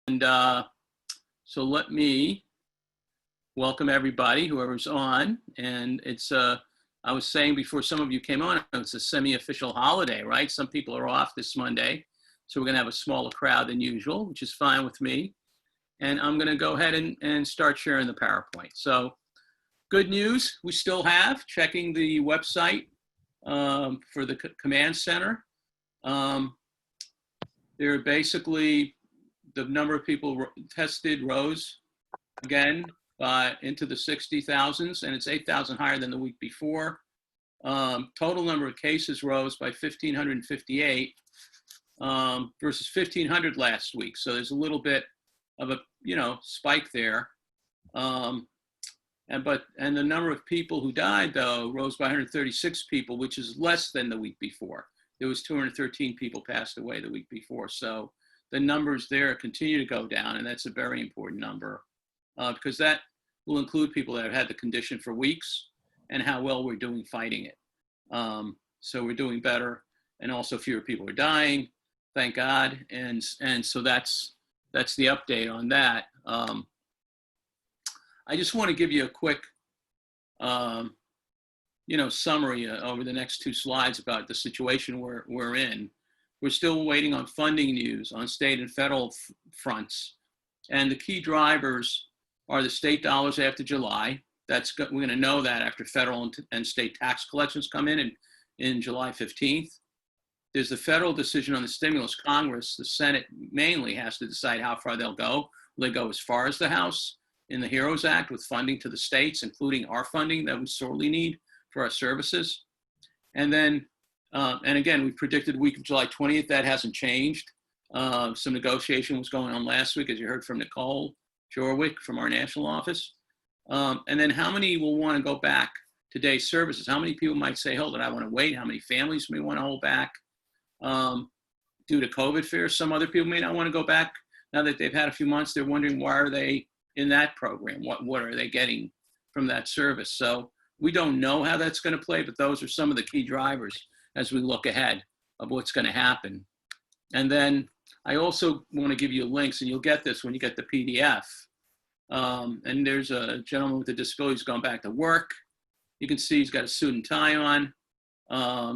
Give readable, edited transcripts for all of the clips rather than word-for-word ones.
And so let me welcome everybody, whoever's on. And it's, I was saying before some of you came on, it's a semi-official holiday, right? Some people are off this Monday. So we're gonna have a smaller crowd than usual, which is fine with me. And I'm gonna go ahead and start sharing the PowerPoint. So good news, we still have, checking the website for the command center. There are basically, the number of people tested rose again into the 60,000s, and it's 8,000 higher than the week before. Total number of cases rose by 1,558 versus 1,500 last week. So there's a little bit of a spike there. And the number of people who died though rose by 136 people, which is less than the week before. There was 213 people passed away the week before. So the numbers there continue to go down, and that's a very important number because that will include people that have had the condition for weeks and how well we're doing fighting it. So we're doing better, and also fewer people are dying, thank God. And so that's the update on that. I just want to give you a quick, summary over the next two slides about the situation we're in. We're still waiting on funding news on state and federal fronts. And the key drivers are the state dollars after July. We're going to know that after federal and state tax collections come in July 15th. There's the federal decision on the stimulus. Congress, the Senate mainly has to decide how far they'll go. Will they go as far as the House in the HEROES Act with funding to the states, including our funding that we sorely need for our services? And then, and again, we predicted the week of July 20th. That hasn't changed. Some negotiation was going on last week, as you heard from Nicole Jorwick from our national office. And then how many will want to go back to day services? How many people might say, hold it, I want to wait? How many families may want to hold back due to COVID fears? Some other people may not want to go back now that they've had a few months. They're wondering, why are they in that program? What are they getting from that service? So we don't know how that's going to play, but those are some of the key drivers as we look ahead of what's going to happen. And then I also want to give you links, and you'll get this when you get the PDF. And there's a gentleman with a disability who's gone back to work. You can see he's got a suit and tie on.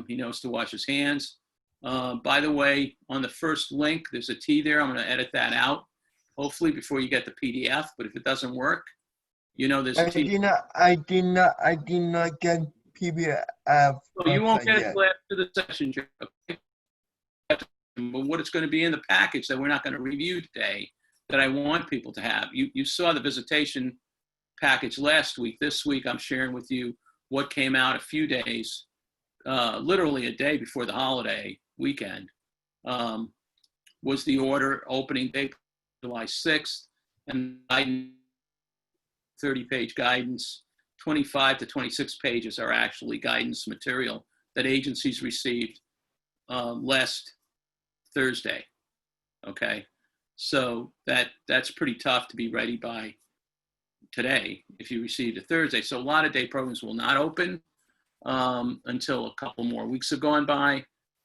He knows to wash his hands. By the way, on the first link, there's a T there. I'm going to edit that out, hopefully before you get the PDF. But if it doesn't work, there's a T. I did not get PDF. So you won't get it until after the session, Joe. But what it's going to be in the package that we're not going to review today, that I want people to have. You saw the visitation package last week. This week, I'm sharing with you what came out a few days, literally a day before the holiday weekend, was the order opening date, July 6th, and 30-page guidance. 25 to 26 pages are actually guidance material that agencies received last Thursday. Okay, so that's pretty tough to be ready by today if you received it Thursday. So a lot of day programs will not open until a couple more weeks have gone by.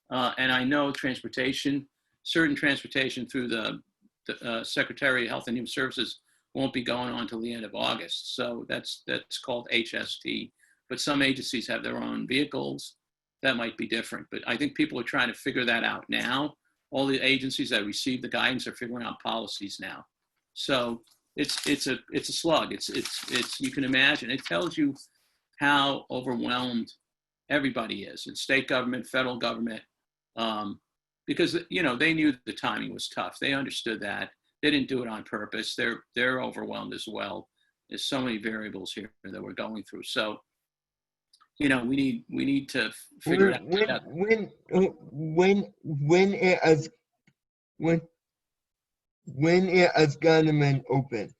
And I know certain transportation through the Secretary of Health and Human Services won't be going on till the end of August. So that's called HST. But some agencies have their own vehicles. That might be different. But I think people are trying to figure that out now. All the agencies that receive the guidance are figuring out policies now. So it's a slug. It's you can imagine. It tells you how overwhelmed everybody is in state government, federal government, because they knew the timing was tough. They understood that. They didn't do it on purpose. They're overwhelmed as well. There's so many variables here that we're going through. So, we need to figure it out. When it has government open.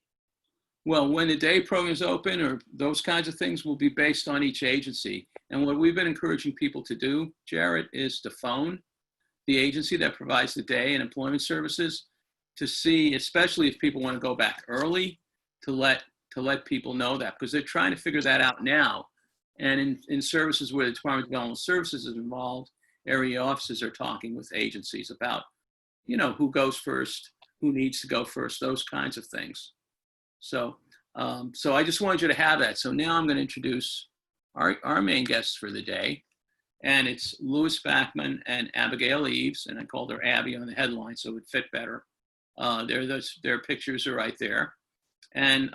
Well, when the day programs open or those kinds of things will be based on each agency. And what we've been encouraging people to do, Jarrett, is to phone the agency that provides the day and employment services to see, especially if people want to go back early, to let people know that, because they're trying to figure that out now. And in services where the Department of Developmental Services is involved, area offices are talking with agencies about, who goes first, who needs to go first, those kinds of things. So, so I just wanted you to have that. So now I'm going to introduce our main guests for the day. And it's Louis Bachman and Abigail Eaves, and I called her Abby on the headline so it would fit better. Their pictures are right there. And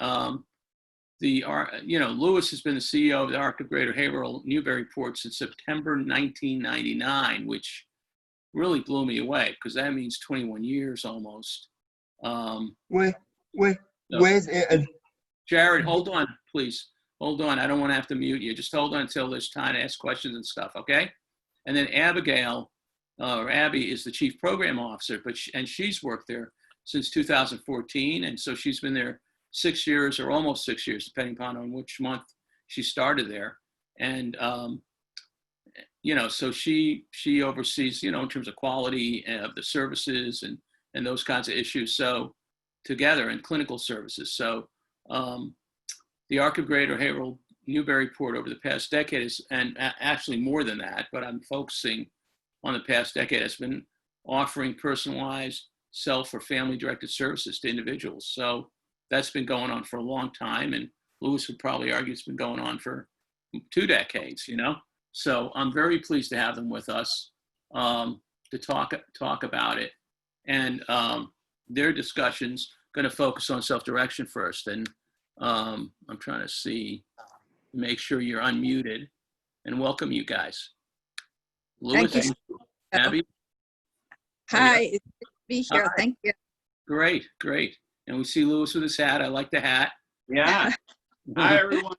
Louis has been the CEO of the Arc of Greater Haverhill-Newburyport since September 1999, which really blew me away because that means 21 years almost. Wait, So, where's it? Jared, hold on, please. Hold on. I don't want to have to mute you. Just hold on until there's time to ask questions and stuff, okay? And then Abigail, or Abby, is the Chief Program Officer, and she's worked there since 2014, and so she's been there 6 years or almost 6 years, depending upon on which month she started there. And so she oversees, in terms of quality of the services and those kinds of issues. So together in clinical services. So the Arc of Greater Haverhill-Newburyport over the past decade is, and actually more than that, but I'm focusing on the past decade, has been offering personalized self or family-directed services to individuals. So that's been going on for a long time, and Louis would probably argue it's been going on for 2 decades, So I'm very pleased to have them with us to talk about it. And their discussion's going to focus on self-direction first. And I'm trying to make sure you're unmuted, and welcome you guys. Louis, Thank you. Abby? Hi, it's good to be here. Hi. Thank you. Great. And we see Louis with his hat. I like the hat. Yeah. Hi, everyone.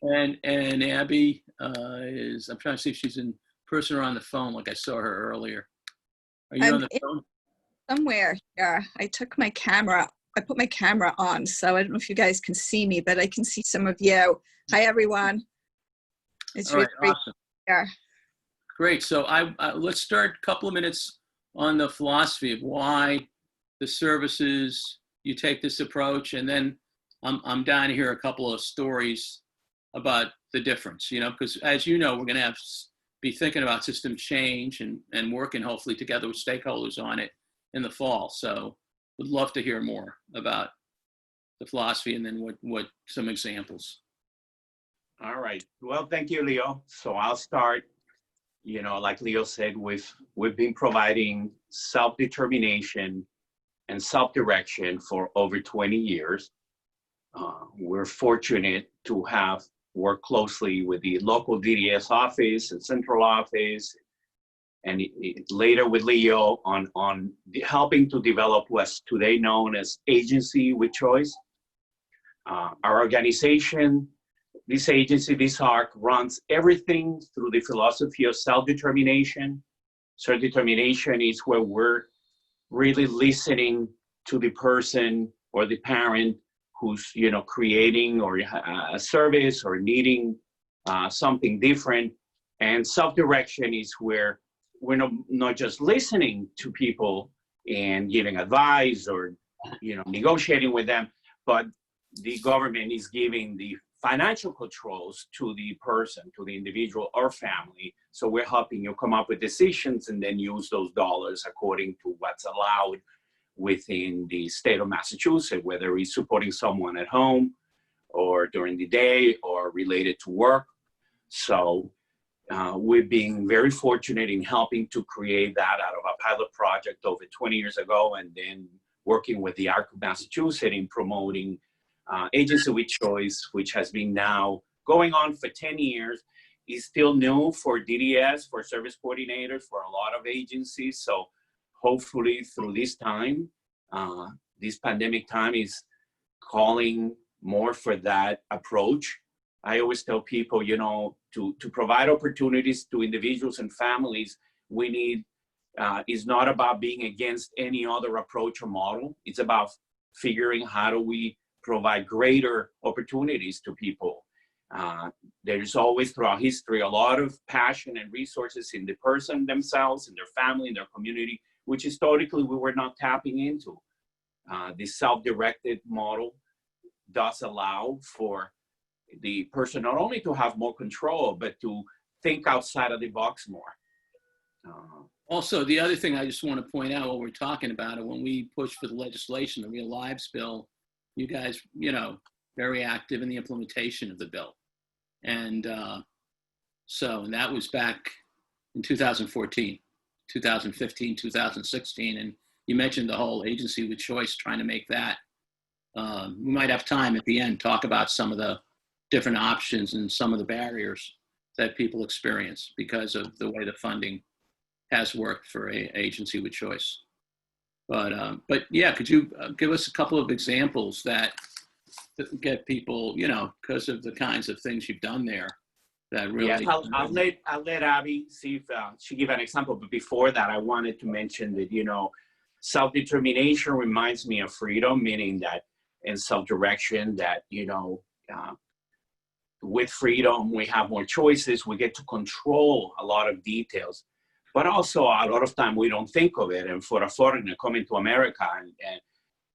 and Abby I'm trying to see if she's in person or on the phone, like I saw her earlier. Are you on the phone? Somewhere here. I put my camera on, so I don't know if you guys can see me, but I can see some of you. Hi, everyone. It's All really right, great awesome. here. Great. So let's start a couple of minutes on the philosophy of why the services you take this approach, and then I'm down to hear a couple of stories about the difference, because as you know, we're going to be thinking about system change and working hopefully together with stakeholders on it in the fall. So would love to hear more about the philosophy and then what some examples. All right. Well, thank you, Leo. So I'll start. Like Leo said, we've been providing self-determination and self-direction for over 20 years. We're fortunate to have worked closely with the local DDS office and central office, and later with Leo on helping to develop what's today known as Agency with Choice. Our organization, this agency, this ARC, runs everything through the philosophy of self-determination. Self-determination is where we're really listening to the person or the parent who's creating or a service or needing something different. And self-direction is where we're not just listening to people and giving advice or negotiating with them, but the government is giving the financial controls to the person, to the individual or family. So we're helping you come up with decisions and then use those dollars according to what's allowed within the state of Massachusetts, whether it's supporting someone at home or during the day or related to work. So we've been very fortunate in helping to create that out of a pilot project over 20 years ago, and then working with the Arc of Massachusetts in promoting Agency with Choice, which has been now going on for 10 years. Is still new for DDS, for service coordinators, for a lot of agencies. So hopefully through this time, this pandemic time is calling more for that approach. I always tell people, to provide opportunities to individuals and families, we need, is not about being against any other approach or model. It's about figuring how do we provide greater opportunities to people. There's always throughout history a lot of passion and resources in the person themselves, in their family, in their community, which historically we were not tapping into. This self-directed model does allow for the person not only to have more control, but to think outside of the box more. Also, the other thing I just want to point out while we're talking about it, when we pushed for the legislation, the Real Lives Bill, you guys, very active in the implementation of the bill. And and that was back in 2014, 2015, 2016. And you mentioned the whole agency with choice, trying to make that. We might have time at the end, talk about some of the different options and some of the barriers that people experience because of the way the funding has worked for a agency with choice. But yeah, could you give us a couple of examples that get people, because of the kinds of things you've done there, that really. Yes, I'll let Abby see if she give an example. But before that, I wanted to mention that self-determination reminds me of freedom, meaning that in self-direction, that with freedom we have more choices. We get to control a lot of details. But also a lot of time we don't think of it. And for a foreigner coming to America, and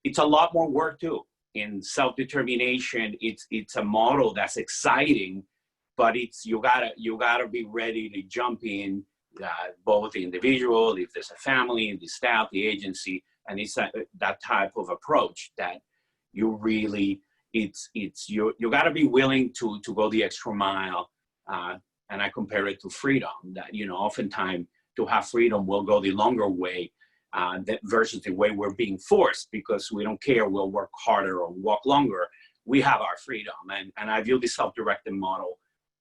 it's a lot more work too. In self-determination, it's a model that's exciting, but you gotta be ready to jump in, both the individual, if there's a family, the staff, the agency, and it's that type of approach that you really, you gotta be willing to go the extra mile. And I compare it to freedom, that oftentimes, to have freedom, we'll go the longer way versus the way we're being forced because we don't care. We'll work harder or walk longer. We have our freedom. And I view the self-directed model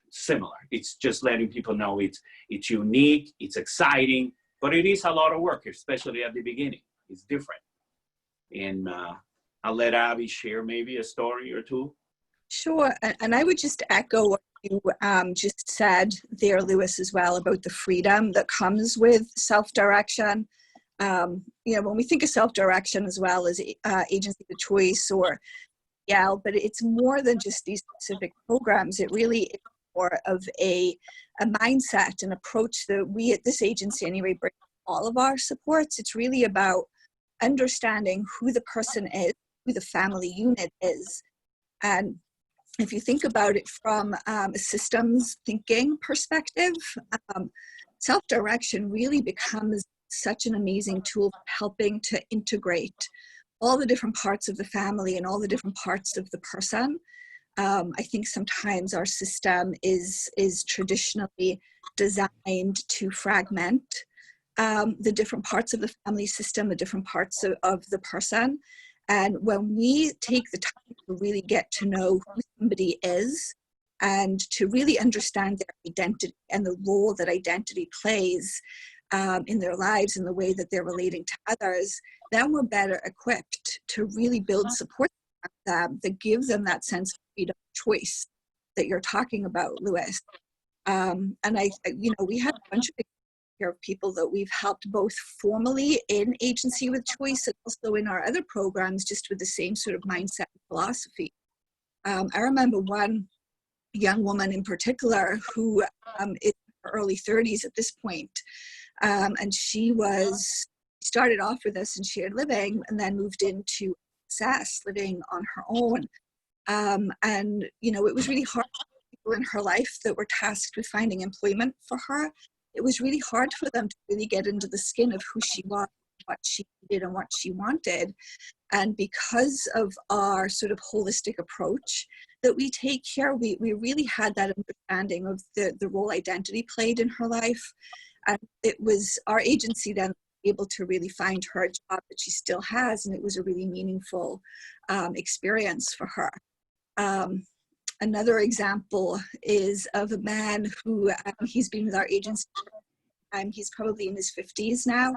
similar. It's just letting people know it's unique, it's exciting, but it is a lot of work, especially at the beginning. It's different. And I'll let Abby share maybe a story or two. Sure. And I would just echo what you just said there, Louis, as well, about the freedom that comes with self-direction. When we think of self-direction as well as agency of choice or but it's more than just these specific programs. It really is more of a mindset and approach that we at this agency anyway bring all of our supports. It's really about understanding who the person is, who the family unit is. And if you think about it from a systems thinking perspective, self-direction really becomes such an amazing tool for helping to integrate all the different parts of the family and all the different parts of the person. I think sometimes our system is traditionally designed to fragment the different parts of the family system, the different parts of the person. And when we take the time to really get to know who somebody is and to really understand their identity and the role that identity plays in their lives and the way that they're relating to others, then we're better equipped to really build support that give them that sense of freedom of choice that you're talking about, Louis. And we have a bunch of people that we've helped both formally in agency with choice and also in our other programs, just with the same sort of mindset and philosophy. I remember one young woman in particular who is in her early 30s at this point, and she started off with us in shared living and then moved into SS, living on her own. And it was really hard for people in her life that were tasked with finding employment for her. It was really hard for them to really get into the skin of who she was, what she did, and what she wanted. And because of our sort of holistic approach that we take here, we really had that understanding of the role identity played in her life. And it was our agency then able to really find her a job that she still has, and it was a really meaningful experience for her. Another example is of a man who he's been with our agency. He's probably in his 50s now,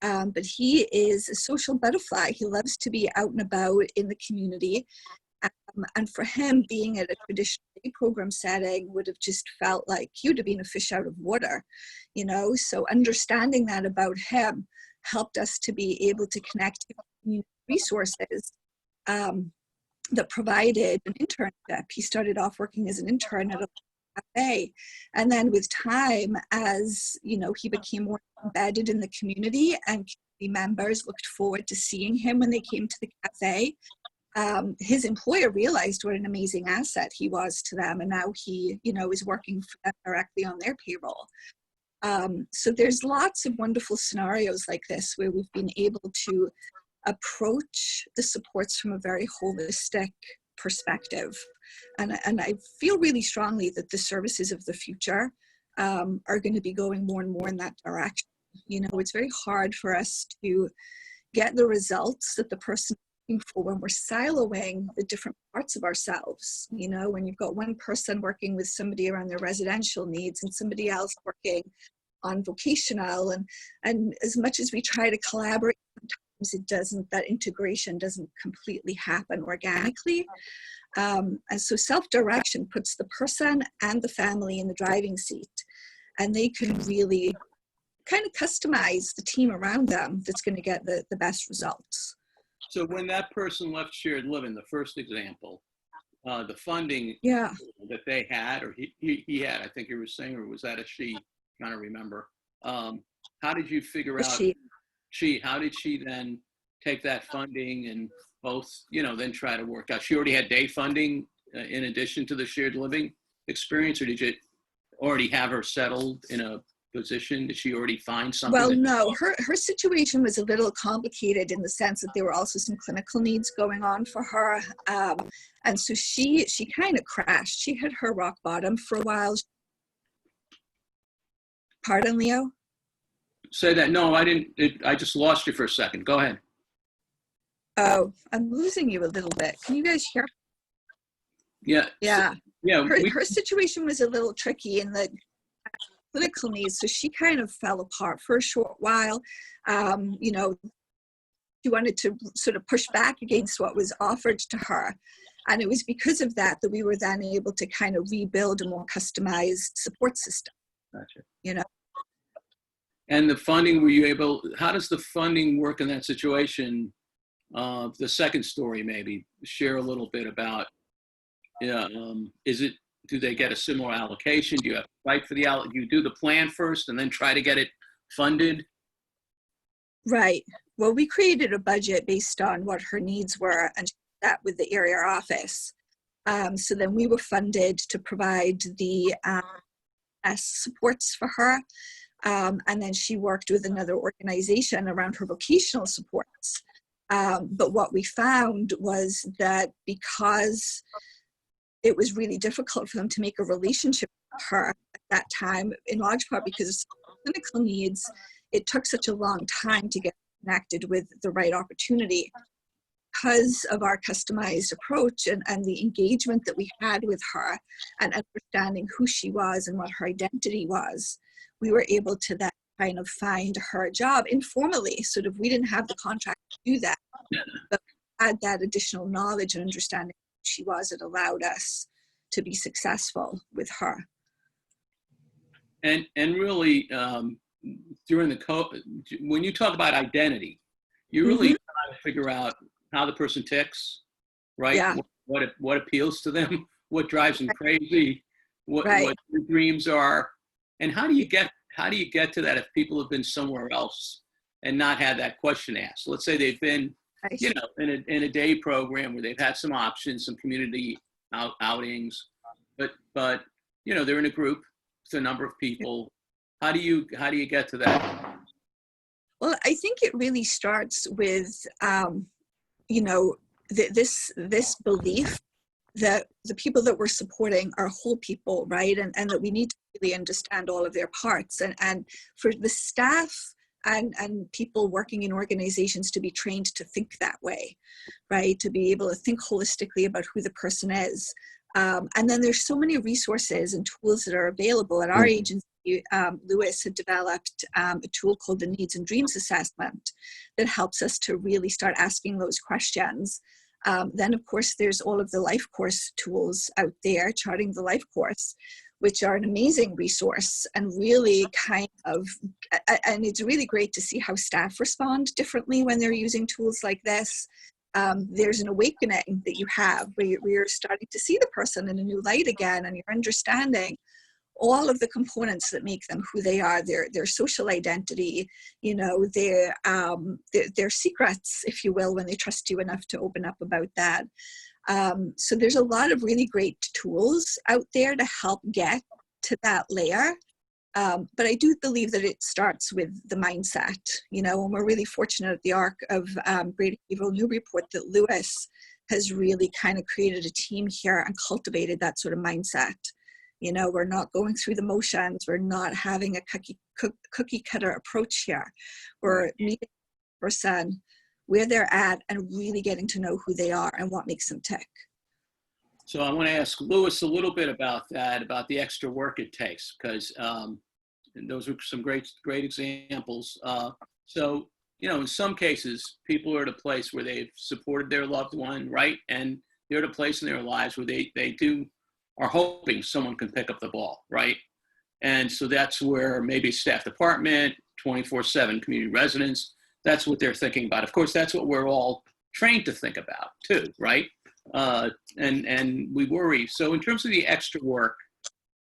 but he is a social butterfly. He loves to be out and about in the community. And for him, being at a traditional day program setting would have just felt like he would have been a fish out of water, So understanding that about him helped us to be able to connect with resources that provided an internship. He started off working as an intern at a cafe, and then with time, as he became more embedded in the community, and community members looked forward to seeing him when they came to the cafe. His employer realized what an amazing asset he was to them, and now he, is working for them directly on their payroll. So there's lots of wonderful scenarios like this where we've been able to approach the supports from a very holistic perspective. And I feel really strongly that the services of the future are going to be going more and more in that direction. You know, it's very hard for us to get the results that the person is looking for when we're siloing the different parts of ourselves. You know, when you've got one person working with somebody around their residential needs and somebody else working on vocational, and as much as we try to collaborate, sometimes it doesn't, that integration doesn't completely happen organically. And so self-direction puts the person and the family in the driving seat, and they can really kind of customize the team around them that's going to get the best results. So when that person left shared living, the first example, the funding that they had, or he had, I think you were saying, or was that a she? Trying to remember. How did you figure out how did she then take that funding and both, you know, then try to work out? She already had day funding in addition to the shared living experience, or did you already have her settled in a position? Did she already find something? Well, no, her situation was a little complicated in the sense that there were also some clinical needs going on for her. And so she kind of crashed. She hit her rock bottom for a while. Pardon, Leo? Say that. No, I didn't. I just lost you for a second. Go ahead. Oh, I'm losing you a little bit. Can you guys hear? Yeah. Yeah. Yeah. Her situation was a little tricky in the clinical needs, so she kind of fell apart for a short while. You know, she wanted to sort of push back against what was offered to her. And it was because of that that we were then able to kind of rebuild a more customized support system. Gotcha. You know. And the funding, were you able, how does the funding work in that situation? The second story, maybe share a little bit about, do they get a similar allocation? Do you have to fight for the do you do the plan first and then try to get it funded? Right. Well, we created a budget based on what her needs were and that with the area office. So then we were funded to provide the supports for her. And then she worked with another organization around her vocational supports. But what we found was that because it was really difficult for them to make a relationship with her at that time, in large part because of clinical needs, it took such a long time to get connected with the right opportunity. Because of our customized approach and the engagement that we had with her and understanding who she was and what her identity was, we were able to then kind of find her a job informally. Sort of, we didn't have the contract to do that, but we had that additional knowledge and understanding who she was. It allowed us to be successful with her. And really, during the when you talk about identity, you really try to figure out how the person ticks, right? Yeah. What appeals to them, what drives them crazy, what their dreams are, and how do you get to that if people have been somewhere else and not had that question asked? Let's say they've been, you know, in a day program where they've had some options, some community outings, but you know, they're in a group with a number of people. How do you get to that? Well, I think it really starts with you know, this belief that the people that we're supporting are whole people, right? And that we need to really understand all of their parts. And for the staff and people working in organizations to be trained to think that way, right? To be able to think holistically about who the person is. And then there's so many resources and tools that are available at our agency. Lewis had developed a tool called the Needs and Dreams Assessment that helps us to really start asking those questions. Then, of course, there's all of the life course tools out there, Charting the Life Course, which are an amazing resource and really kind of, and it's really great to see how staff respond differently when they're using tools like this. There's an awakening that you have where you're starting to see the person in a new light again, and you're understanding all of the components that make them who they are, their social identity, you know, their secrets, if you will, when they trust you enough to open up about that. So there's a lot of really great tools out there to help get to that layer. But I do believe that it starts with the mindset, you know, and we're really fortunate at the Arc of Greater Haverhill-Newburyport that Lewis has really kind of created a team here and cultivated that sort of mindset. You know, we're not going through the motions. We're not having a cookie cutter approach here. We're meeting the person where they're at and really getting to know who they are and what makes them tick. So I want to ask Lewis a little bit about that, about the extra work it takes, because those are some great examples. So, you know, in some cases, people are at a place where they've supported their loved one, right? And they're at a place in their lives where they are hoping someone can pick up the ball, right? And so that's where maybe staff department, 24/7 community residents, that's what they're thinking about. Of course, that's what we're all trained to think about too, right? And we worry. So in terms of the extra work,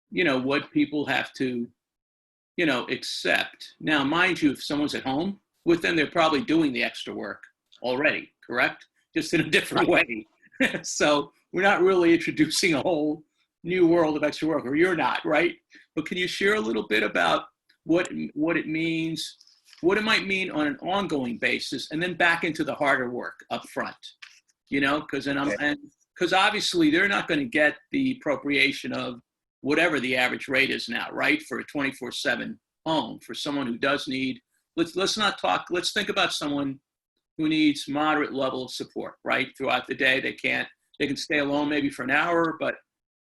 you know, what people have to, you know, accept. Now, mind you, if someone's at home with them, they're probably doing the extra work already, correct? Just in a different way. So we're not really introducing a whole new world of extra work, or you're not, right? But can you share a little bit about what it means, what it might mean on an ongoing basis, and then back into the harder work up front, you know, because obviously they're not going to get the appropriation of whatever the average rate is now, right? For a 24/7 home, for someone who does need, let's not talk, let's think about someone who needs moderate level of support, right? Throughout the day, they can stay alone maybe for an hour, but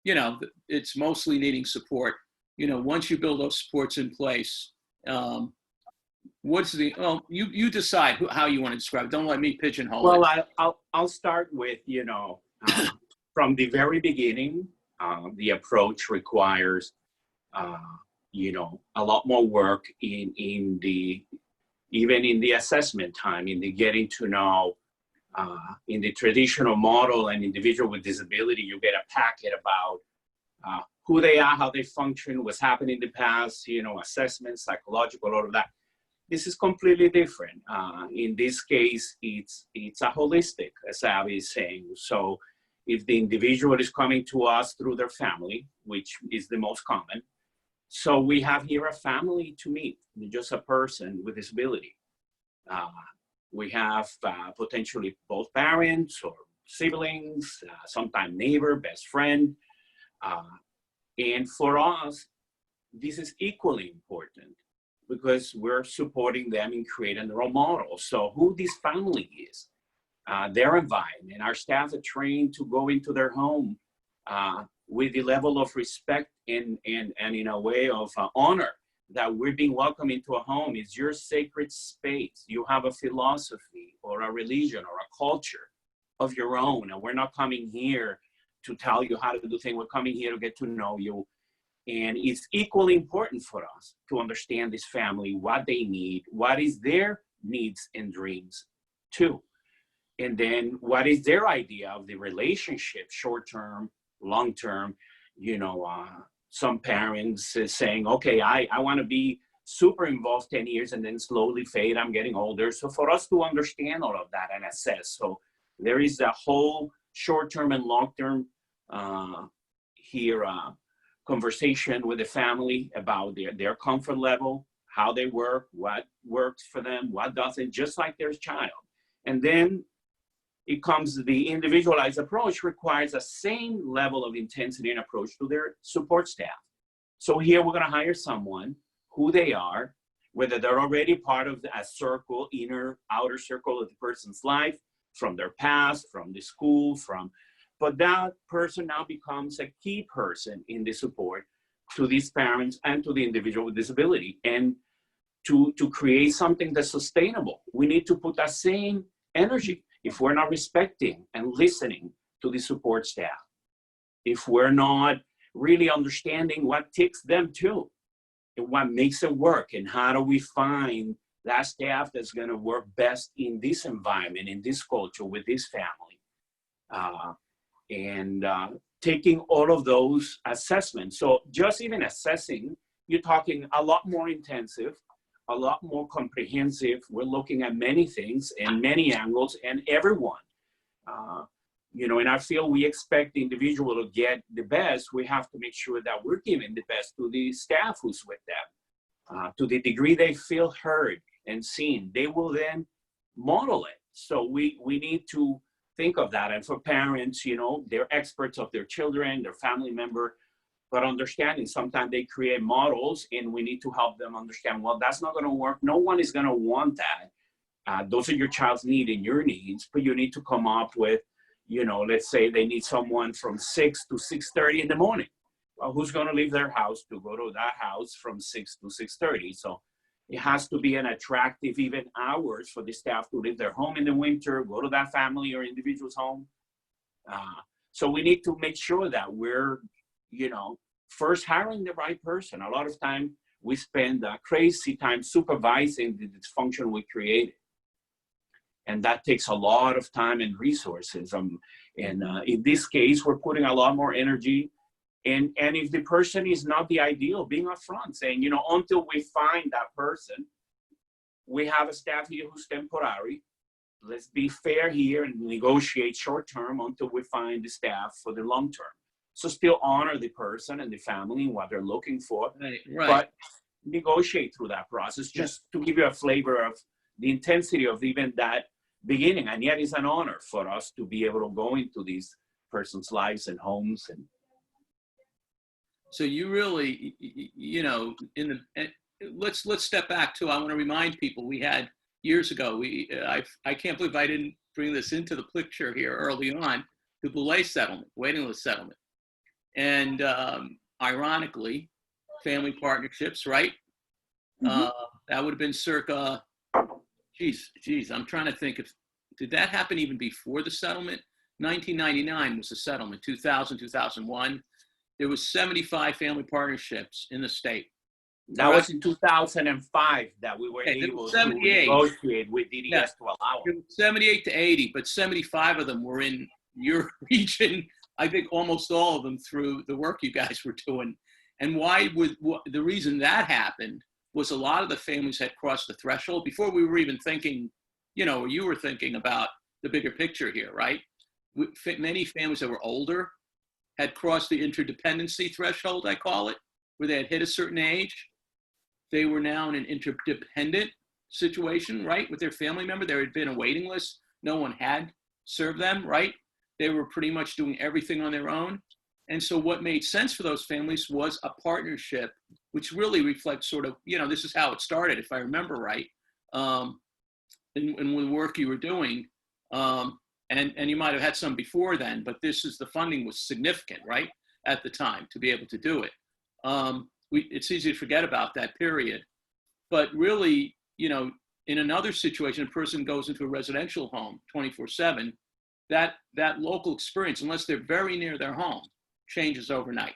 you know, it's mostly needing support. You know, once you build those supports in place, you decide how you want to describe it. Don't let me pigeonhole it. Well, I'll start with, you know, from the very beginning, the approach requires, you know, a lot more work even in the assessment time, in the getting to know. In the traditional model, an individual with disability, you get a packet about who they are, how they function, what's happened in the past, you know, assessment, psychological, all of that. This is completely different. In this case, it's a holistic, as Abby is saying. So if the individual is coming to us through their family, which is the most common, so we have here a family to meet, just a person with disability. We have potentially both parents or siblings, sometimes neighbor, best friend. And for us, this is equally important because we're supporting them in creating their own model. So who this family is, their environment, our staff are trained to go into their home with the level of respect and in a way of honor that we're being welcomed into a home. Is your sacred space. You have a philosophy or a religion or a culture of your own. And we're not coming here to tell you how to do things. We're coming here to get to know you. And it's equally important for us to understand this family, what they need, what is their needs and dreams too. And then what is their idea of the relationship, short-term, long-term, you know, some parents saying, okay, I want to be super involved 10 years and then slowly fade. I'm getting older. So for us to understand all of that and assess. So there is a whole short-term and long-term conversation with the family about their comfort level, how they work, what works for them, what doesn't, just like their child. And then it comes, the individualized approach requires the same level of intensity and approach to their support staff. So here we're going to hire someone, who they are, whether they're already part of a circle, inner, outer circle of the person's life, from their past, from the school, but that person now becomes a key person in the support to these parents and to the individual with disability. And to create something that's sustainable, we need to put that same energy. If we're not respecting and listening to the support staff, if we're not really understanding what ticks them too, and what makes it work, and how do we find that staff that's going to work best in this environment, in this culture, with this family, and taking all of those assessments. So just even assessing, you're talking a lot more intensive, a lot more comprehensive. We're looking at many things and many angles, and everyone in our field, we expect the individual to get the best. We have to make sure that we're giving the best to the staff who's with them. To the degree they feel heard and seen, they will then model it. So we need to think of that. And for parents, they're experts of their children, their family member, but understanding sometimes they create models and we need to help them understand, well, that's not going to work. No one is going to want that. Those are your child's needs and your needs, but you need to come up with, let's say they need someone from 6 to 6:30 in the morning. Well, who's going to leave their house to go to that house from 6 to 6:30? So it has to be an attractive even hours for the staff to leave their home in the winter, go to that family or individual's home. So we need to make sure that we're, first hiring the right person. A lot of time we spend crazy time supervising the dysfunction we created. And that takes a lot of time and resources. And in this case, we're putting a lot more energy. And if the person is not the ideal, being upfront, saying, until we find that person, we have a staff here who's temporary. Let's be fair here and negotiate short term until we find the staff for the long term. So still honor the person and the family and what they're looking for, Right. But negotiate through that process just to give you a flavor of the intensity of even that beginning. And yet it's an honor for us to be able to go into these person's lives and homes. And so you really, let's step back too. I want to remind people we had years ago, I can't believe I didn't bring this into the picture here early on, the Boulay settlement, waiting list settlement. And ironically, family partnerships, right? Mm-hmm. That would have been circa, geez, I'm trying to think did that happen even before the settlement? 1999 was the settlement, 2000, 2001. There was 75 family partnerships in the state. that was in 2005 that we were able to negotiate with DDS to allow it. 78 to 80, but 75 of them were in your region. I think almost all of them through the work you guys were doing. And the reason that happened was a lot of the families had crossed the threshold before we were even thinking, or you were thinking about the bigger picture here, right? Many families that were older had crossed the interdependency threshold, I call it, where they had hit a certain age. They were now in an interdependent situation, right, with their family member. There had been a waiting list. No one had served them, right? They were pretty much doing everything on their own. And so what made sense for those families was a partnership, which really reflects sort of, this is how it started, if I remember right, in the work you were doing. And you might have had some before then, but the funding was significant, right, at the time to be able to do it. It's easy to forget about that period. But really, in another situation, a person goes into a residential home 24/7, that local experience, unless they're very near their home, changes overnight.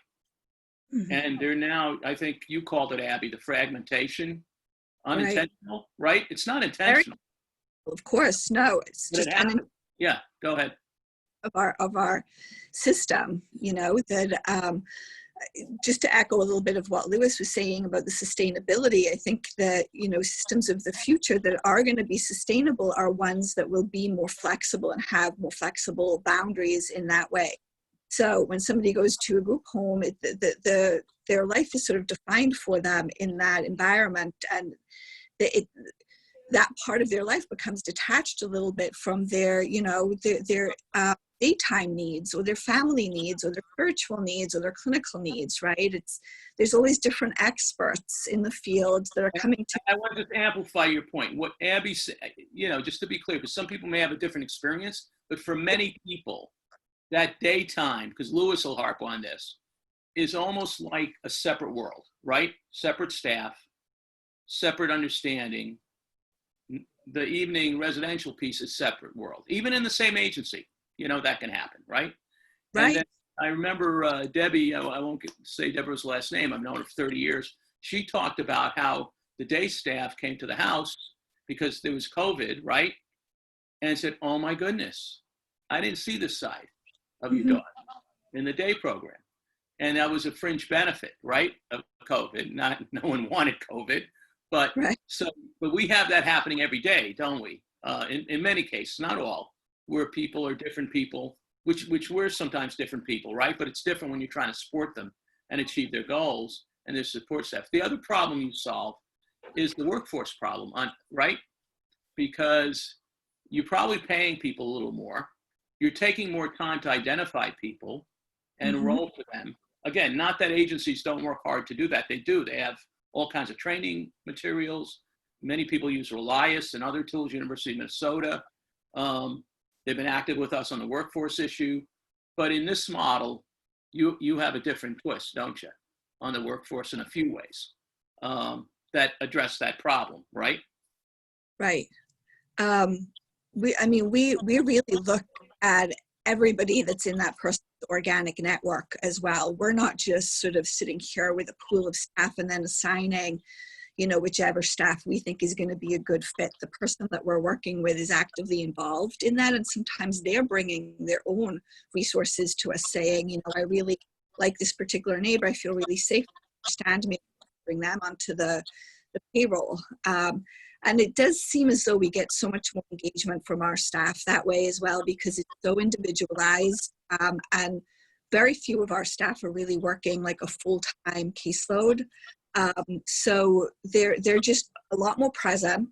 Mm-hmm. And they're now, I think you called it, Abby, the fragmentation, unintentional, right? It's not intentional. Of course, no, it's just yeah, go ahead. Of our system, that just to echo a little bit of what Lewis was saying about the sustainability, I think that, systems of the future that are going to be sustainable are ones that will be more flexible and have more flexible boundaries in that way. So when somebody goes to a group home, their life is sort of defined for them in that environment, and that part of their life becomes detached a little bit from their daytime needs or their family needs or their spiritual needs or their clinical needs, right? There's always different experts in the field that are coming to. I want to amplify your point. What Abby said, just to be clear, because some people may have a different experience, but for many people, that daytime, because Lewis will harp on this, is almost like a separate world, right? Separate staff, separate understanding. The evening residential piece is separate world, even in the same agency. That can happen, right? Right. And then I remember Debbie, I won't say Deborah's last name, I've known her for 30 years. She talked about how the day staff came to the house because there was COVID, right? And said, oh my goodness, I didn't see this side of your daughter in the day program. And that was a fringe benefit, right, of COVID. No one wanted COVID. But we have that happening every day, don't we? In many cases, not all, where people are different people which we're sometimes different people, right? But it's different when you're trying to support them and achieve their goals and their support staff. The other problem you solve is the workforce problem, right? Because you're probably paying people a little more. You're taking more time to identify people and enroll for them. Again, not that agencies don't work hard to do that. They do. They have all kinds of training materials. Many people use Relias and other tools, University of Minnesota. They've been active with us on the workforce issue. But in this model, you have a different twist, don't you, on the workforce in a few ways that address that problem, right? Right. We really look at everybody that's in that person's organic network as well. We're not just sort of sitting here with a pool of staff and then assigning, whichever staff we think is going to be a good fit. The person that we're working with is actively involved in that, and sometimes they're bringing their own resources to us, saying, I really like this particular neighbor. I feel really safe. Understand me. Bring them onto the payroll. And it does seem as though we get so much more engagement from our staff that way as well, because it's so individualized, and very few of our staff are really working like a full-time caseload. So they're just a lot more present.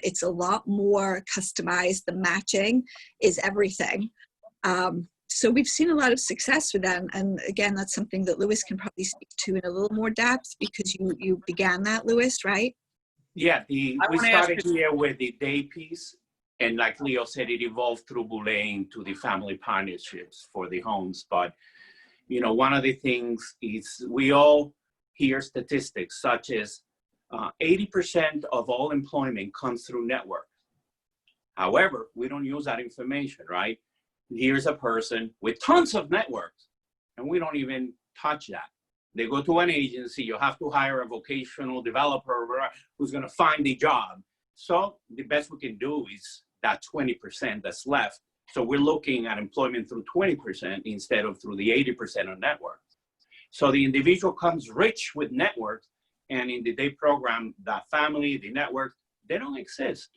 It's a lot more customized. The matching is everything. So we've seen a lot of success with that. And again, that's something that Lewis can probably speak to in a little more depth, because you began that, Lewis, right? Yeah, we started here with the day piece, and like Leo said, it evolved through bullying to the family partnerships for the homes. But, one of the things is we all hear statistics such as 80% of all employment comes through networks. However, we don't use that information, right? Here's a person with tons of networks, and we don't even touch that. They go to an agency, you have to hire a vocational developer who's going to find the job. So the best we can do is that 20% that's left. So we're looking at employment through 20% instead of through the 80% of networks. So the individual comes rich with networks, and in the day program, that family, the network, they don't exist.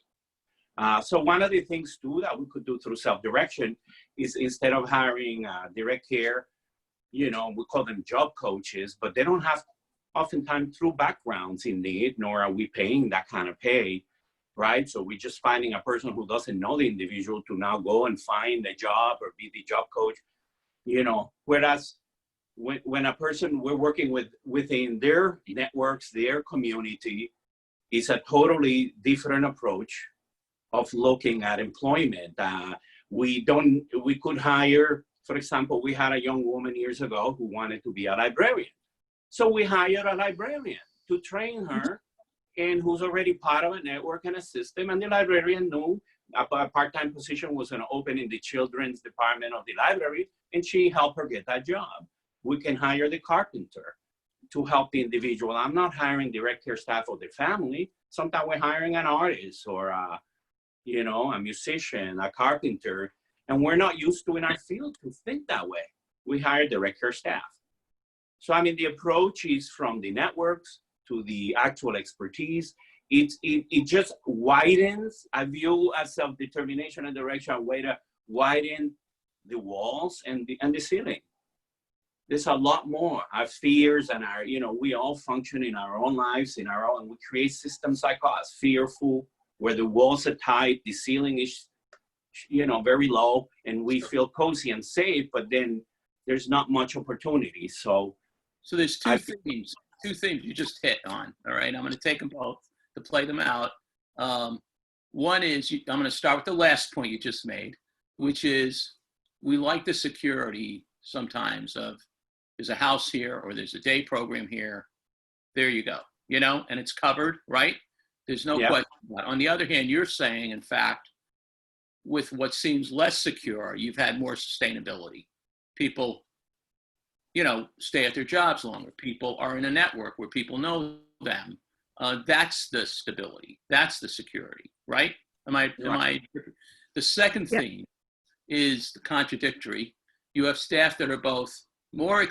So one of the things too that we could do through self-direction is, instead of hiring direct care, we call them job coaches, but they don't have oftentimes true backgrounds in need, nor are we paying that kind of pay, right? So we're just finding a person who doesn't know the individual to now go and find a job or be the job coach, whereas when a person we're working with within their networks, their community, is a totally different approach of looking at employment. We could hire, for example, we had a young woman years ago who wanted to be a librarian. So we hired a librarian to train her, and who's already part of a network and a system. And the librarian knew a part-time position was going to open in the children's department of the library, and she helped her get that job. We can hire the carpenter to help the individual. I'm not hiring direct care staff or the family. Sometimes we're hiring an artist or a musician, a carpenter, and we're not used to in our field to think that way. We hire direct care staff. So, the approach is from the networks to the actual expertise. It just widens, I view as self-determination and direction, a way to widen the walls and the ceiling. There's a lot more. Our fears and our, we all function in our own lives, and we create systems like us, fearful, where the walls are tight, the ceiling is, very low, and we feel cozy and safe, but then there's not much opportunity. So there's two themes you just hit on, all right? I'm going to take them both to play them out. One is, I'm going to start with the last point you just made, which is we like the security sometimes of there's a house here or there's a day program here. There you go, and it's covered, right? There's no question about it. On the other hand, you're saying, in fact, with what seems less secure, you've had more sustainability. People, stay at their jobs longer. People are in a network where people know them. That's the stability. That's the security, right? Am I? The second theme is the contradictory. You have staff that are both more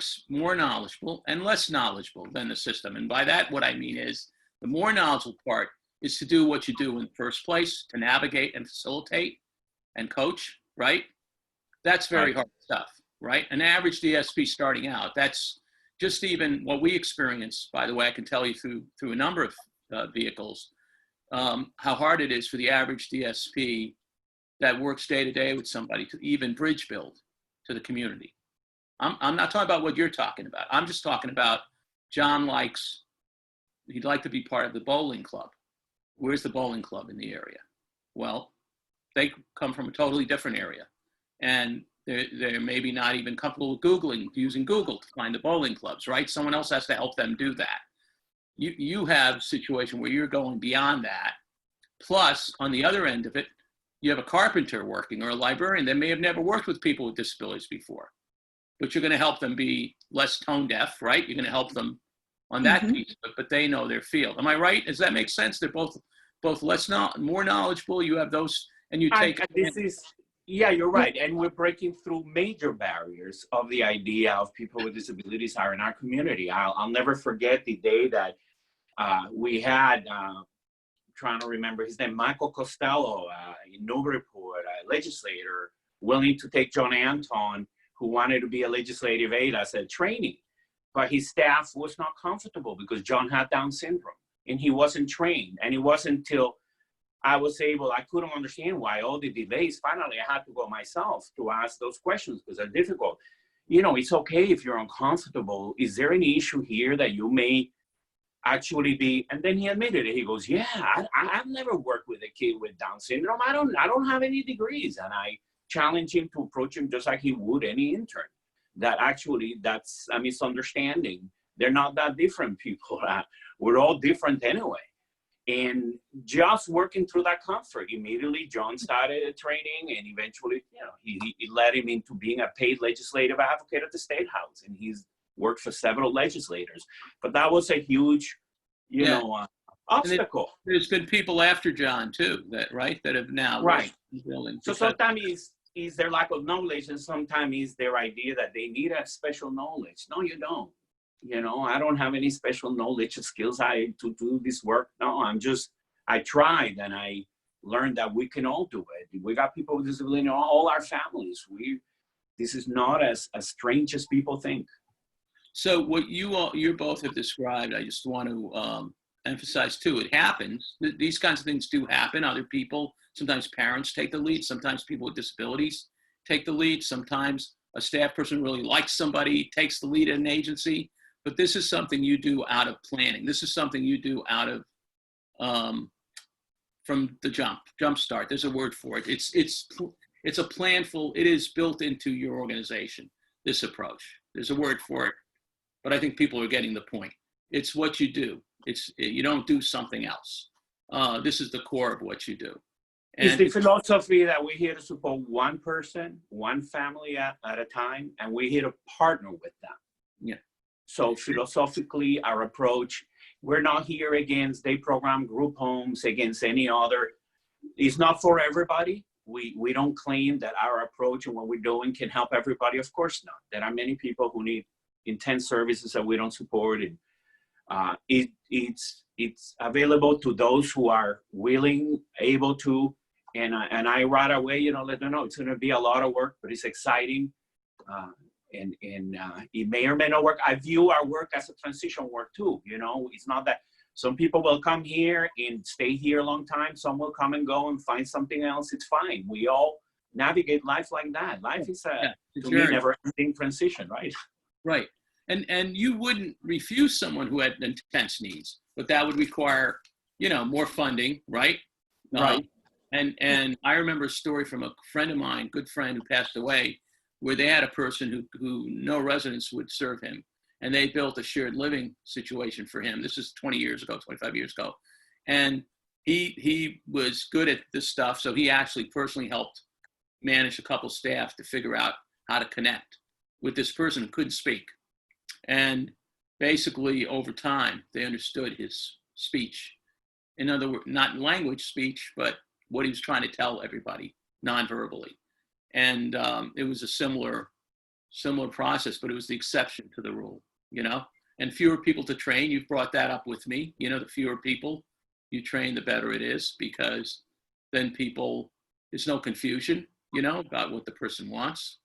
knowledgeable and less knowledgeable than the system. And by that, what I mean is the more knowledgeable part is to do what you do in the first place, to navigate and facilitate and coach, right? That's very Right. hard stuff, right? An average DSP starting out, that's just even what we experience, by the way, I can tell you through a number of vehicles, how hard it is for the average DSP that works day to day with somebody to even bridge build to the community. I'm not talking about what you're talking about. I'm just talking about John he'd like to be part of the bowling club. Where's the bowling club in the area? Well, they come from a totally different area. And they're maybe not even comfortable with using Google to find the bowling clubs, right? Someone else has to help them do that. You have a situation where you're going beyond that. Plus, on the other end of it, you have a carpenter working or a librarian that may have never worked with people with disabilities before, but you're going to help them be less tone deaf, right? You're going to help them on that piece, but they know their field. Am I right? Does that make sense? They're both more knowledgeable. You have those, and you take. Yeah, you're right. And we're breaking through major barriers of the idea of people with disabilities are in our community. I'll never forget the day that we had, trying to remember his name, Michael Costello in Newburyport, a legislator, willing to take John Anton, who wanted to be a legislative aide as a trainee. But his staff was not comfortable because John had Down syndrome and he wasn't trained. And it wasn't until I couldn't understand why all the delays. Finally, I had to go myself to ask those questions because they're difficult. You know, it's okay if you're uncomfortable. Is there any issue here that you may actually be? And then he admitted it. He goes, yeah, I've never worked with a kid with Down syndrome. I don't have any degrees. And I challenge him to approach him just like he would any intern. That's a misunderstanding. They're not that different people. We're all different anyway. And just working through that comfort, immediately John started training, and eventually, you know, he led him into being a paid legislative advocate at the State House, and he's worked for several legislators. But that was a huge, obstacle. There's been people after John too, that have now right. Building. So sometimes is their lack of knowledge, and sometimes is their idea that they need a special knowledge. No, you don't. You know, I don't have any special knowledge or skills to do this work. No, I tried and I learned that we can all do it. We got people with disability in all our families. This is not as strange as people think. So what you both have described, I just want to emphasize too, it happens. These kinds of things do happen. Other people, sometimes parents take the lead. Sometimes people with disabilities take the lead. Sometimes a staff person really likes somebody, takes the lead at an agency. But this is something you do out of planning. This is something you do out of from the jump start. There's a word for it. It's a planful. It is built into your organization. This approach. There's a word for it, but I think people are getting the point. It's what you do. You don't do something else. This is the core of what you do. And it's the philosophy that we're here to support one person, one family at a time, and we're here to partner with them. Yeah. So philosophically, our approach, we're not here against day program group homes, against any other. It's not for everybody. We don't claim that our approach and what we're doing can help everybody. Of course not. There are many people who need intense services that we don't support. And it's available to those who are willing, able to. And I right away, let them know it's going to be a lot of work, but it's exciting. And it may or may not work. I view our work as a transition work too. It's not that some people will come here and stay here a long time. Some will come and go and find something else. It's fine. We all navigate life like that. Life is to me, never-ending transition, right? Right. And you wouldn't refuse someone who had intense needs, but that would require, more funding, right? Right. And I remember a story from a friend of mine, good friend who passed away, where they had a person who no residents would serve him. And they built a shared living situation for him. This is 20 years ago, 25 years ago. And he was good at this stuff. So he actually personally helped manage a couple staff to figure out how to connect with this person who couldn't speak. And basically over time, they understood his speech. In other words, not language speech, but what he was trying to tell everybody non-verbally. And it was a similar process, but it was the exception to the rule, and fewer people to train. You've brought that up with me, the fewer people you train, the better it is, because then there's no confusion. you know, about what the person wants.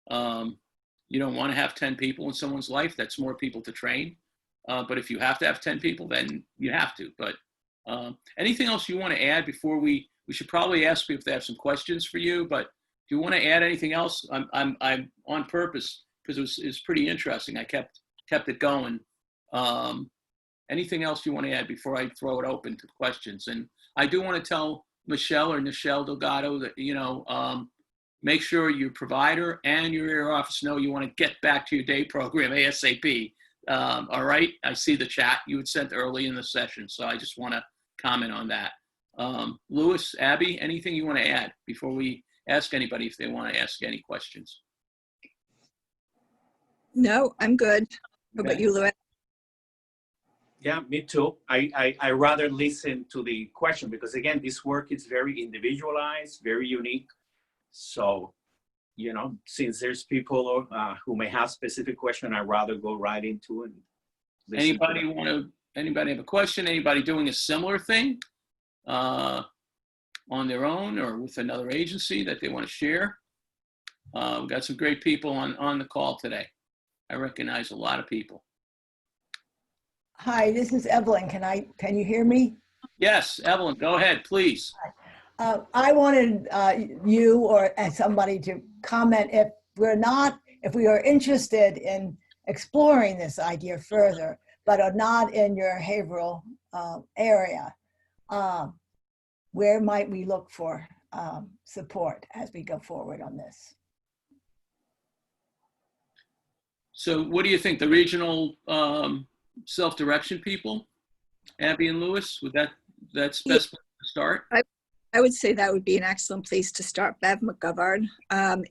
You don't want to have 10 people in someone's life. That's more people to train. But if you have to have 10 people, then you have to. But anything else you want to add before we should probably ask people if they have some questions for you. But do you want to add anything else? I'm on purpose because it was pretty interesting. I kept it going. Anything else you want to add before I throw it open to questions? And I do want to tell Michelle or Nichelle Delgado that, you know, make sure your provider and your area office know you want to get back to your day program ASAP. All right. I see the chat you had sent early in the session. So I just want to comment on that. Louis, Abby, anything you want to add before we ask anybody if they want to ask any questions? No, I'm good. How about you, Louis? Yeah, me too. I rather listen to the question because again, this work is very individualized, very unique. So, you know, since there's people who may have specific question, I'd rather go right into it. Anybody have a question? Anybody doing a similar thing on their own or with another agency that they want to share? We've got some great people on the call today. I recognize a lot of people. Hi, this is Evelyn. Can you hear me? Yes, Evelyn, go ahead, please. I wanted you or somebody to comment if we are interested in exploring this idea further, but are not in your Haverhill area. Where might we look for support as we go forward on this? So what do you think, the regional self-direction people, Abby and Louis, would that's best place to start? I would say that would be an excellent place to start. Bev McGovern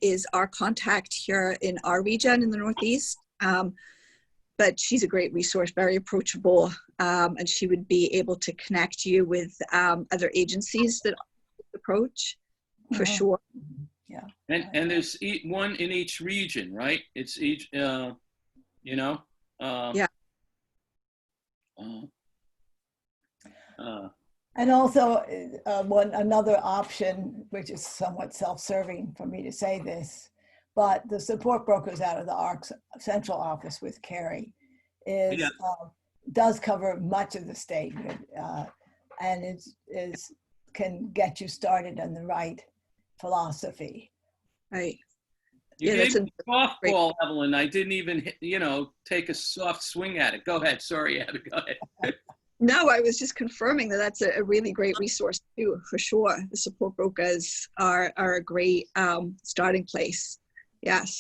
is our contact here in our region in the Northeast, but she's a great resource, very approachable, and she would be able to connect you with other agencies that approach for sure. Yeah. And there's one in each region, right? It's each, you know? Yeah. And also another option, which is somewhat self-serving for me to say this, but the support brokers out of the ARC central office with Carrie does cover much of the state, and can get you started on the right philosophy. Right. You gave me a softball, Evelyn. I didn't even, you know, take a soft swing at it. Go ahead. Sorry, Abby. Go ahead. No, I was just confirming that that's a really great resource too, for sure. The support brokers are a great starting place. Yes.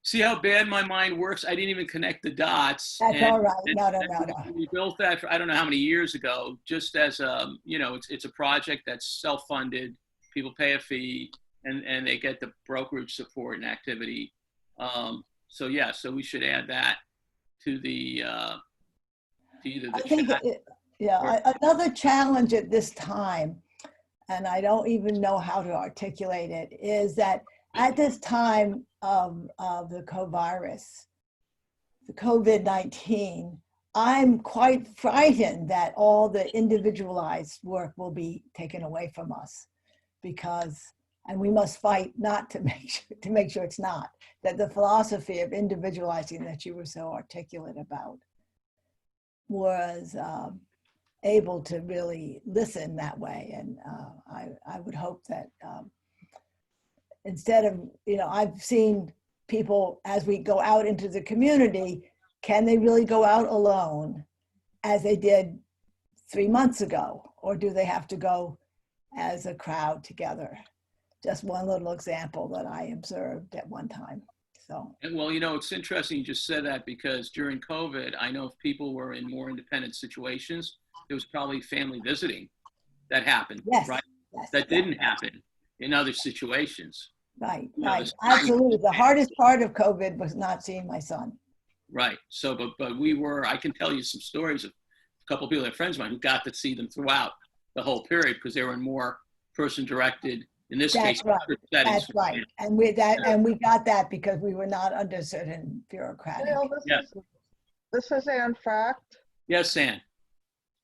See how bad my mind works? I didn't even connect the dots. That's all right. No. We built that for, I don't know how many years ago, just as, you know, it's a project that's self-funded. People pay a fee and they get the brokerage support and activity. So yeah, so we should add that to the, to either the chat. Another challenge at this time, and I don't even know how to articulate it, is that at this time of the COVID-19, I'm quite frightened that all the individualized work will be taken away from us and we must fight not to make sure it's not, that the philosophy of individualizing that you were so articulate about was able to really listen that way. And I would hope that instead of, you know, I've seen people as we go out into the community, can they really go out alone as they did 3 months ago? Or do they have to go as a crowd together? Just one little example that I observed at one time. So. Well, you know, it's interesting you just said that because during COVID, I know if people were in more independent situations, there was probably family visiting that happened, right? Yes, that didn't happen in other situations. Right, right, absolutely. The hardest part of COVID was not seeing my son. Right, so, but I can tell you some stories of a couple of people that are friends of mine who got to see them throughout the whole period because they were in more person-directed, in this case, right. That's right. And we got that because we were not under certain bureaucratic. This is Ann Fact. Yes, Ann.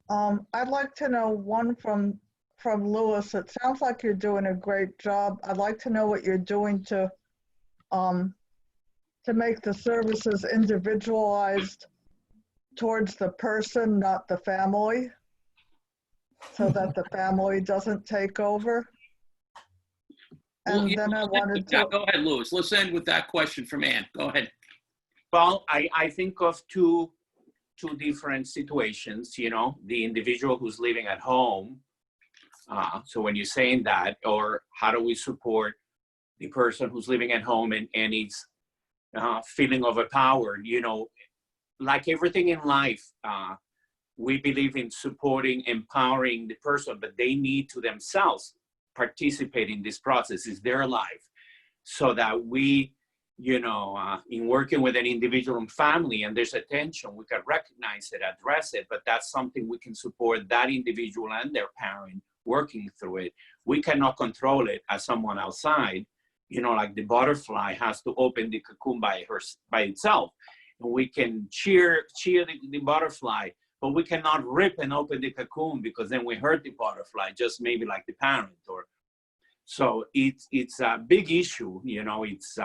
I'd like to know one from from Lewis. It sounds like you're doing a great job. I'd like to know what you're doing to make the services individualized towards the person, not the family, so that the family doesn't take over. Well, And then I wanted to, go ahead, Louis. Let's end with that question from Ann. Go ahead. Well, I think of two different situations, you know, the individual who's living at home. So when you're saying that, or how do we support the person who's living at home and is feeling overpowered, you know, like everything in life, we believe in supporting, empowering the person, but they need to themselves participate in this process. It's their life. So that we, you know, in working with an individual and family, and there's a tension, we can recognize it, address it, but that's something we can support that individual and their parent working through it. We cannot control it as someone outside, you know, like the butterfly has to open the cocoon by itself. And we can cheer the butterfly, but we cannot rip and open the cocoon because then we hurt the butterfly, just maybe like the parent. Or so it's a big issue, you know. It's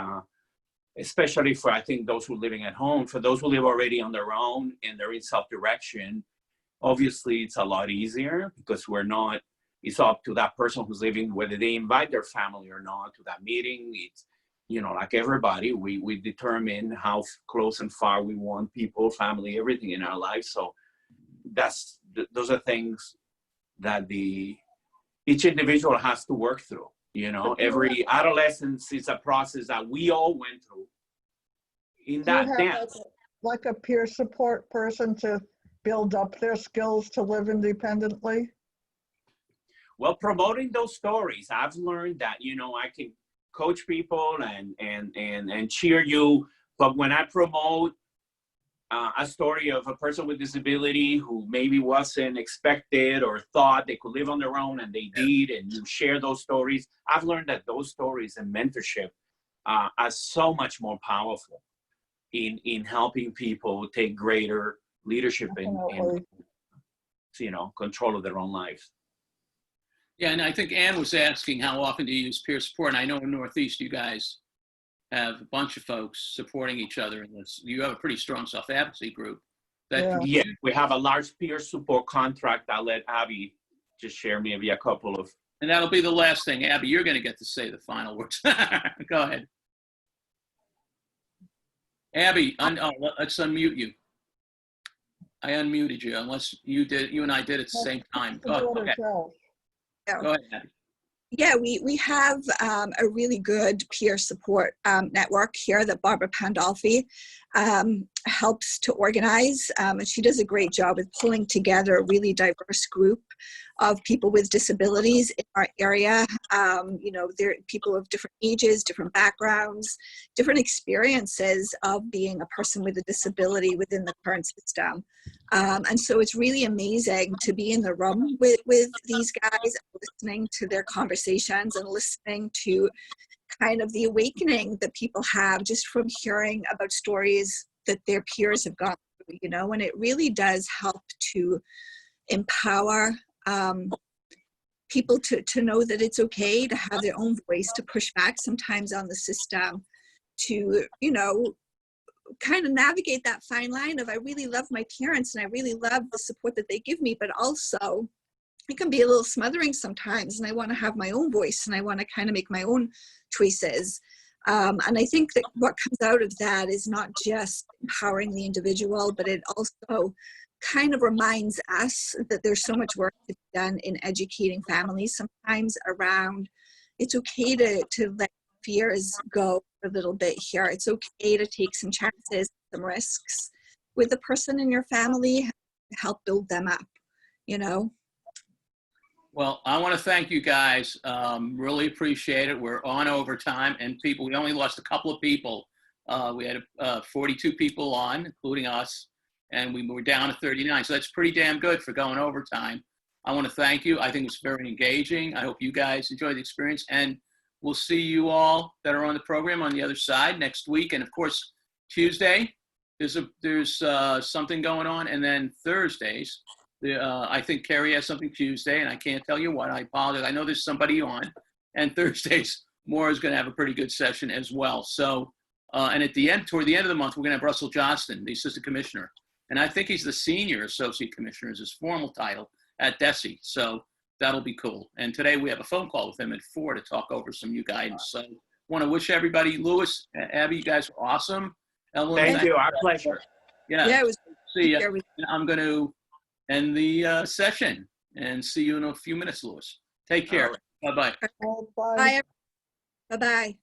especially for, I think, those who are living at home. For those who live already on their own and they're in self-direction, obviously it's a lot easier because it's up to that person who's living, whether they invite their family or not to that meeting. It's, you know, like everybody, we determine how close and far we want people, family, everything in our life. So those are things that each individual has to work through. You know, every adolescence is a process that we all went through in that dance. like a peer support person to build up their skills to live independently? Well, promoting those stories, I've learned that, you know, I can coach people and cheer you, but when I promote a story of a person with disability who maybe wasn't expected or thought they could live on their own and they did, and you share those stories, I've learned that those stories and mentorship are so much more powerful in helping people take greater leadership and you know, control of their own lives. Yeah, and I think Ann was asking how often do you use peer support? And I know in Northeast you guys have a bunch of folks supporting each other in this. You have a pretty strong self-advocacy group. Yeah, we have a large peer support contract. I'll let Abby just share maybe a couple of. And that'll be the last thing. Abby, you're going to get to say the final words. Go ahead. Abby, let's unmute you. I unmuted you, unless you and I did at the same time. Okay. Go ahead, Abby. Yeah, we have a really good peer support network here that Barbara Pandolfi helps to organize. And she does a great job with pulling together a really diverse group of people with disabilities in our area. You know, they're people of different ages, different backgrounds, different experiences of being a person with a disability within the current system. And so it's really amazing to be in the room with these guys, listening to their conversations and listening to kind of the awakening that people have just from hearing about stories that their peers have gone through, you know, and it really does help to empower people to know that it's okay to have their own voice, to push back sometimes on the system, to, you know, kind of navigate that fine line of I really love my parents and I really love the support that they give me, but also it can be a little smothering sometimes and I want to have my own voice and I want to kind of make my own choices. And I think that what comes out of that is not just empowering the individual, but it also kind of reminds us that there's so much work to be done in educating families sometimes around it's okay to let fears go a little bit here. It's okay to take some chances, some risks with the person in your family, help build them up, you know? Well, I want to thank you guys. Really appreciate it. We're on overtime and people, we only lost a couple of people. We had 42 people on, including us, and we were down to 39. So that's pretty damn good for going overtime. I want to thank you. I think it's very engaging. I hope you guys enjoyed the experience, and we'll see you all that are on the program on the other side next week. And of course, Tuesday, there's something going on. And then Thursdays, I think Carrie has something Tuesday, and I can't tell you what. I apologize. I know there's somebody on, and Thursdays, Maura is going to have a pretty good session as well. So, and at the end, toward the end of the month, we're going to have Russell Johnston, the assistant commissioner, and I think he's the senior associate commissioner, is his formal title at DESE. So that'll be cool. And today we have a phone call with him at 4 to talk over some new guidance. So, want to wish everybody, Louis, Abby, you guys were awesome. Ellen, Thank you. Our pleasure. Yeah. Yeah, it was See ya. here with I'm going to end the session and see you in a few minutes, Louis. Take care. All right. Bye-bye. Bye. Bye. Bye-bye.